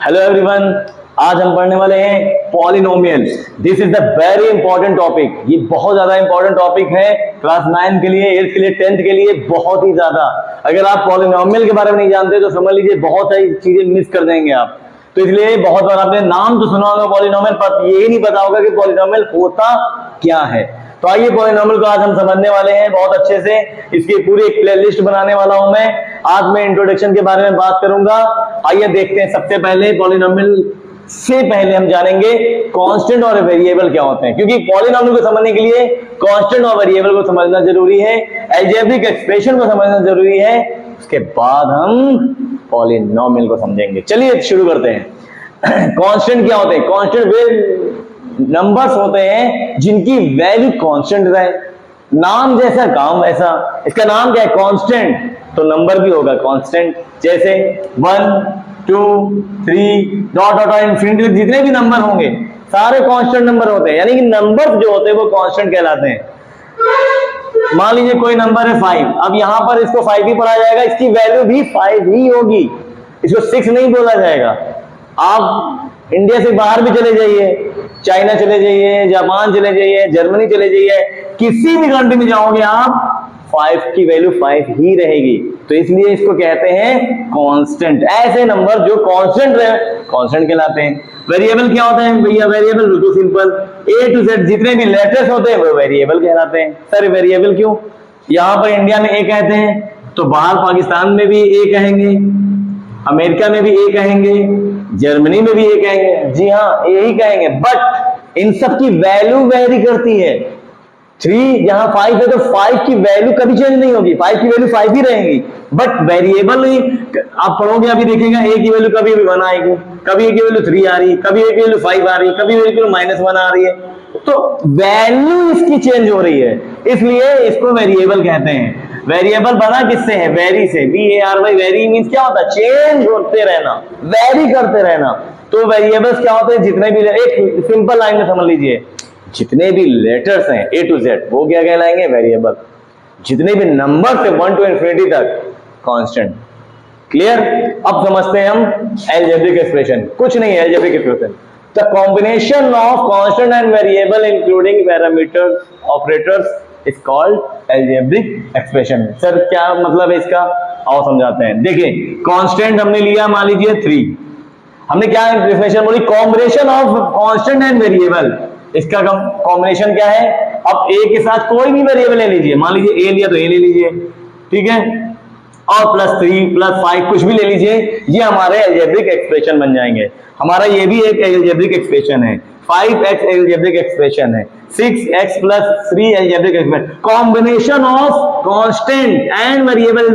Hello everyone, आज हम पढ़ने वाले हैं polynomial. This is the very important topic. ये बहुत ज्यादा इंपॉर्टेंट टॉपिक है क्लास 9 के लिए, 8th के लिए, 10th के लिए, बहुत ही ज्यादा। अगर आप पॉलिनोमियल के बारे में नहीं जानते तो समझ लीजिए बहुत सारी चीजें मिस कर देंगे आप। तो इसलिए बहुत बार आपने नाम तो सुना होगा पॉलिनोमियल, पर यही नहीं पता होगा कि पॉलिनोमियल होता क्या है। तो आइए पॉलिनोमियल को आज हम समझने वाले हैं बहुत अच्छे से। इसकी पूरी एक प्लेलिस्ट बनाने वाला हूं मैं। आज मैं इंट्रोडक्शन के बारे में बात करूंगा। आइए देखते हैं। सबसे पहले पॉलिनोमियल से पहले हम जानेंगे कांस्टेंट और वेरिएबल क्या होते हैं, क्योंकि पॉलिनोमियल को समझने के लिए कांस्टेंट और वेरिएबल को समझना जरूरी है, अलजेब्रिक एक्सप्रेशन को समझना जरूरी है। उसके बाद हम पॉलिनोमियल को समझेंगे। चलिए शुरू करते हैं। कांस्टेंट क्या होते हैं? कांस्टेंट वे नंबर्स होते हैं जिनकी वैल्यू कांस्टेंट रहे। नाम जैसा काम वैसा। इसका नाम क्या है? कांस्टेंट, तो नंबर भी होगा कांस्टेंट। जैसे 1 2 3 डॉट डॉट इंफिनिटी तक जितने भी नंबर होंगे सारे कांस्टेंट नंबर होते हैं, यानी कि नंबर जो होते हैं वो कांस्टेंट कहलाते हैं। मान लीजिए कोई नंबर है 5, अब यहां पर इसको 5 ही पढ़ा जाएगा, इसकी वैल्यू भी 5 ही होगी, इसको 6 नहीं बोला जाएगा। आप इंडिया से बाहर भी चले जाइए, चाइना चले जाइए, जापान चले जाइए, जर्मनी चले जाइए, किसी भी कंट्री में जाओगे आप 5 की वैल्यू 5 ही रहेगी। तो इसलिए इसको कहते हैं कांस्टेंट। ऐसे नंबर जो कांस्टेंट रहे कांस्टेंट कहलाते हैं। वेरिएबल क्या होता है भैया? वेरिएबल बिल्कुल सिंपल, A to Z जितने भी लेटर्स होते हैं वो वेरिएबल कहलाते हैं। सर वेरिएबल क्यों? यहां पर इंडिया में A कहते हैं तो बाहर पाकिस्तान में भी A कहेंगे, अमेरिका में भी A कहेंगे, जर्मनी में भी A कहेंगे। जी हाँ, A ही कहेंगे, बट इन सब की वैल्यू वेरी करती है। 3 यहाँ 5 है तो 5 की वैल्यू कभी चेंज नहीं होगी, 5 की वैल्यू 5 ही रहेगी। बट वेरिएबल आप पढ़ोगे अभी देखिएगा, A की वैल्यू कभी 1 आएगी, कभी A की वैल्यू 3 आ रही, कभी A की वैल्यू 5 आ रही, कभी A की वैल्यू -1 आ रही है। तो वैल्यू इसकी चेंज हो रही है, इसलिए इसको वेरिएबल कहते हैं। वेरिएबल बना किससे है? वेरी से। VARY, वेरी मींस क्या होता है? चेंज होते रहना, वेरी करते रहना। तो वेरिएबल्स क्या होते हैं? जितने भी, एक सिंपल लाइन में समझ लीजिए, जितने भी लेटर्स हैं A to Z वो क्या कहलाएंगे? वेरिएबल। जितने भी नंबर से 1 to infinity तक कांस्टेंट। क्लियर? अब समझते हैं हम अलजेब्रिक एक्सप्रेशन। कुछ नहीं है algebraic expression, the combination of constant and variable including parameters operators is called algebraic expression. Sir क्या मतलब है इसका? आओ समझाते हैं। देखिए कांस्टेंट हमने लिया, मान लीजिए 3, हमने क्या डेफिनेशन बोली? Combination of constant and variable. इसका कॉम्बिनेशन क्या है? अब A के साथ कोई भी वेरिएबल ले लीजिए, मान लीजिए A लिया तो A ले लीजिए, ठीक है, और +3 +5 कुछ भी ले लीजिए, ये हमारे अलजेब्रिक एक्सप्रेशन बन जाएंगे। हमारा ये भी एक अलजेब्रिक एक्सप्रेशन है। 5x अलजेब्रिक एक्सप्रेशन है, 6x + 3 algebraic expression. Combination of constant and variable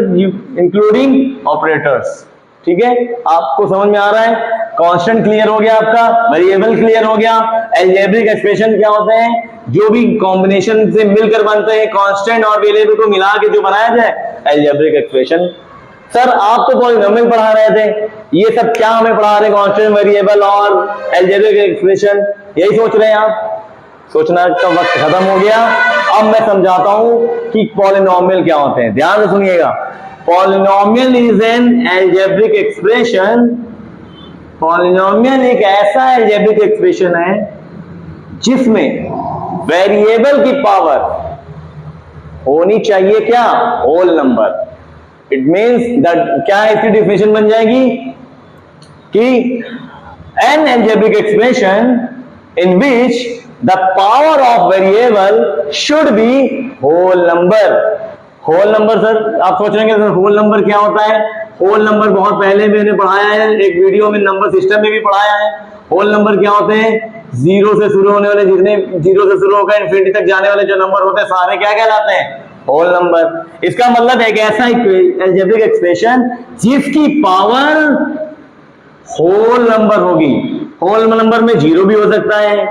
including operators. ठीक है, आपको समझ में आ रहा है? कांस्टेंट क्लियर हो गया आपका, वेरिएबल क्लियर हो गया। अलजेब्रिक एक्सप्रेशन क्या होते हैं? जो भी कॉम्बिनेशन से मिलकर बनते हैं, कांस्टेंट और वेरिएबल को मिला के जो बनाया जाए, अलजेब्रिक एक्सप्रेशन। सर आप तो पॉलिनोमियल पढ़ा रहे थे, ये सब क्या हमें पढ़ा रहे? कांस्टेंट, वेरिएबल और अलजेब्रिक एक्सप्रेशन, यही सोच रहे हैं आप? सोचना का वक्त खत्म हो गया। अब मैं समझाता हूं कि पॉलिनोमियल क्या होते हैं। ध्यान से सुनिएगा। Polynomial is an algebraic expression. Polynomial एक ऐसा अलजेब्रिक एक्सप्रेशन है जिसमें वेरिएबल की पावर होनी चाहिए क्या? Whole number. It means that क्या इसकी डेफिनेशन बन जाएगी कि an algebraic expression in which the power of variable should be whole number. Whole number sir आप सोच रहे हैं सर होल नंबर क्या होता है? होल नंबर बहुत पहले मैंने पढ़ाया है, एक वीडियो में नंबर सिस्टम में भी पढ़ाया है। होल नंबर क्या होते हैं? 0 से शुरू होने वाले, जितने 0 से शुरू होकर इन्फिनिटी तक जाने वाले जो नंबर होते हैं सारे क्या कहलाते हैं? Whole number. इसका मतलब एक ऐसा अलजेब्रिक एक्सप्रेशन जिसकी पावर होल नंबर होगी। होल नंबर में 0 भी हो सकता है,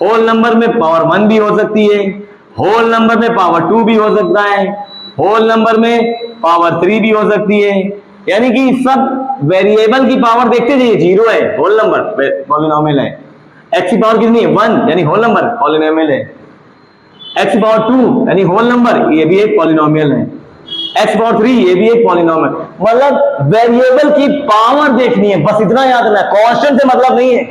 होल नंबर में पावर 1 भी हो सकती है, होल नंबर में पावर 2 भी हो सकता है, होल नंबर में पावर 3 भी हो सकती है। यानी कि सब वेरिएबल की पावर देखते जाइए, 0 है होल नंबर, पॉलिनोमियल है। x की पावर कितनी है? 1 यानी होल नंबर, पॉलिनोमियल है। x की पावर 2 यानी होल नंबर, ये भी एक पॉलिनोमियल है। x पावर 3 ये भी एक पॉलिनोमियल। मतलब वेरिएबल की पावर देखनी है, बस इतना याद रखना है, कांस्टेंट से मतलब नहीं है।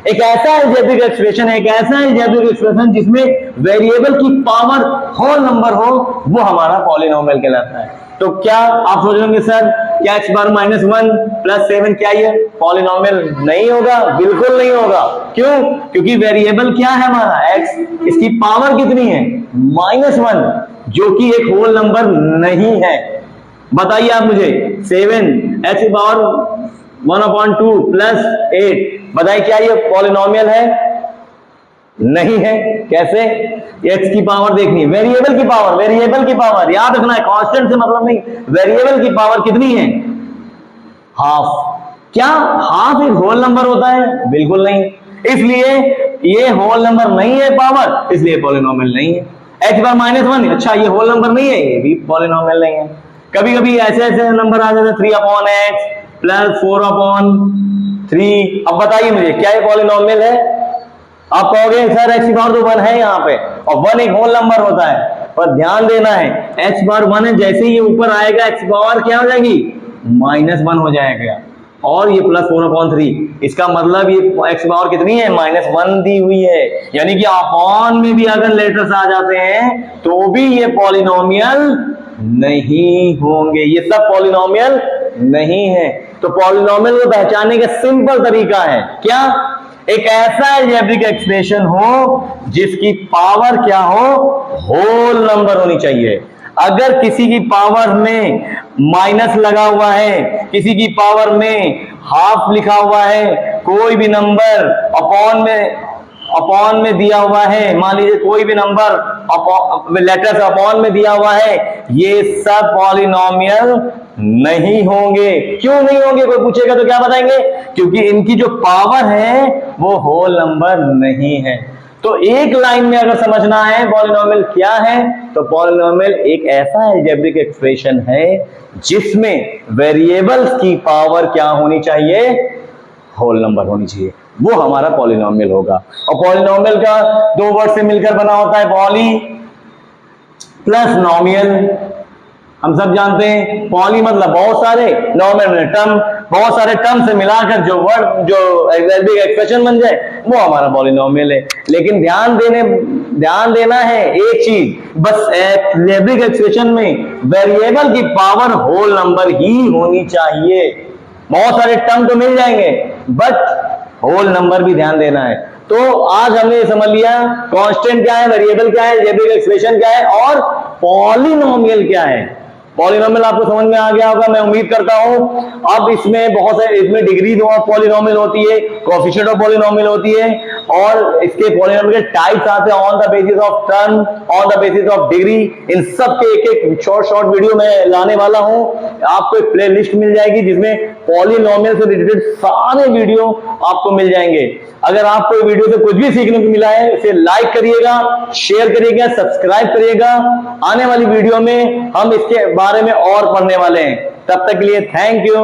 एक ऐसा अलजेब्रिक एक्सप्रेशन है, एक ऐसा अलजेब्रिक एक्सप्रेशन जिसमें वेरिएबल की पावर होल नंबर हो, वो हमारा पॉलिनोमियल कहलाता है। तो क्या आप सोच रहे होंगे सर क्या x बार -1 + 7 क्या ये पॉलिनोमियल नहीं होगा? बिल्कुल नहीं होगा। क्यों? क्योंकि वेरिएबल क्या है हमारा x, इसकी पावर कितनी है? -1, जो कि एक होल नंबर नहीं है। बताइए आप मुझे, 7 x पावर 1/2 + 8, बताइए क्या ये पॉलिनोमियल है? नहीं है। कैसे? x की पावर देखनी है, वेरिएबल की पावर, वेरिएबल की पावर याद रखना है, कांस्टेंट से मतलब नहीं। वेरिएबल की पावर कितनी है? हाफ। क्या हाफ एक होल नंबर होता है? बिल्कुल नहीं। इसलिए ये होल नंबर नहीं है पावर, इसलिए पॉलिनोमियल नहीं है। x बार -1, अच्छा ये होल नंबर नहीं है, ये भी पॉलिनोमियल नहीं है। कभी कभी ऐसे ऐसे नंबर आ जाते हैं 3/x + 4/3। अब बताइए मुझे क्या ये पॉलिनोमियल है? आप कहोगे सर x की पावर तो 1 है यहाँ पे, और 1 एक होल नंबर होता है, पर ध्यान देना है x बार 1 है, जैसे ही ये ऊपर आएगा x पावर क्या हो जाएगी? -1 हो जाएगा, और ये +4/3। इसका मतलब ये x पावर कितनी है? -1 दी हुई है। यानी कि अपॉन में भी अगर लेटर्स आ जाते हैं तो भी ये पॉलिनोमियल नहीं होंगे, ये सब पॉलिनोमियल नहीं है। तो पॉलिनोमियल को पहचानने का सिंपल तरीका है क्या? एक ऐसा अलजेब्रिक एक्सप्रेशन हो जिसकी पावर क्या हो? होल नंबर होनी चाहिए। अगर किसी की पावर में माइनस लगा हुआ है, किसी की पावर में हाफ लिखा हुआ है, कोई भी नंबर अपॉन में दिया हुआ है, मान लीजिए कोई भी नंबर लेटर्स अपॉन में दिया हुआ है, ये सब पॉलिनोमियल नहीं होंगे। क्यों नहीं होंगे? कोई पूछेगा तो क्या बताएंगे? क्योंकि इनकी जो पावर है वो होल नंबर नहीं है। तो एक लाइन में अगर समझना है पॉलिनोमियल क्या है, तो पॉलिनोमियल एक ऐसा अलजेब्रिक एक्सप्रेशन है जिसमें वेरिएबल्स की पावर क्या होनी चाहिए? होल नंबर होनी चाहिए, वो हमारा पॉलिनोमियल होगा। और पॉलिनोमियल का 2 वर्ड से मिलकर बना होता है, पॉली प्लस नॉमियल। हम सब जानते हैं पॉली मतलब बहुत सारे, नॉमियल टर्म, बहुत सारे टर्म से मिलाकर जो वर्ड, जो अलजेब्रिक एक्सप्रेशन बन जाए, वो हमारा पॉलिनोमियल है। लेकिन ध्यान देना है एक चीज, बस अलजेब्रिक एक्सप्रेशन में वेरिएबल की पावर होल नंबर ही होनी चाहिए। बहुत सारे टर्म तो मिल जाएंगे, बट होल नंबर भी ध्यान देना है। तो आज हमने समझ लिया कांस्टेंट क्या है, वेरिएबल क्या है, अलजेब्रिक एक्सप्रेशन क्या है, और पॉलिनोमियल क्या है। पॉलिनोमियल आपको समझ में आ गया होगा, मैं उम्मीद करता हूं। अब इसमें बहुत सारे, इसमें डिग्री ऑफ पॉलिनोमियल होती है, कोएफिशिएंट ऑफ पॉलिनोमियल होती है, और इसके पॉलिनोमियल के टाइप्स आते हैं on the basis of term, on the basis of degree. इन सब के एक शॉर्ट वीडियो मैं लाने वाला हूं। आपको एक प्लेलिस्ट मिल जाएगी जिसमें पॉलिनोमियल से रिलेटेड सारे वीडियो आपको मिल जाएंगे। अगर आपको वीडियो से कुछ भी सीखने को मिला है, इसे लाइक करिएगा, शेयर करिएगा, सब्सक्राइब करिएगा। आने वाली वीडियो में हम इसके बारे में और पढ़ने वाले हैं। तब तक के लिए थैंक यू।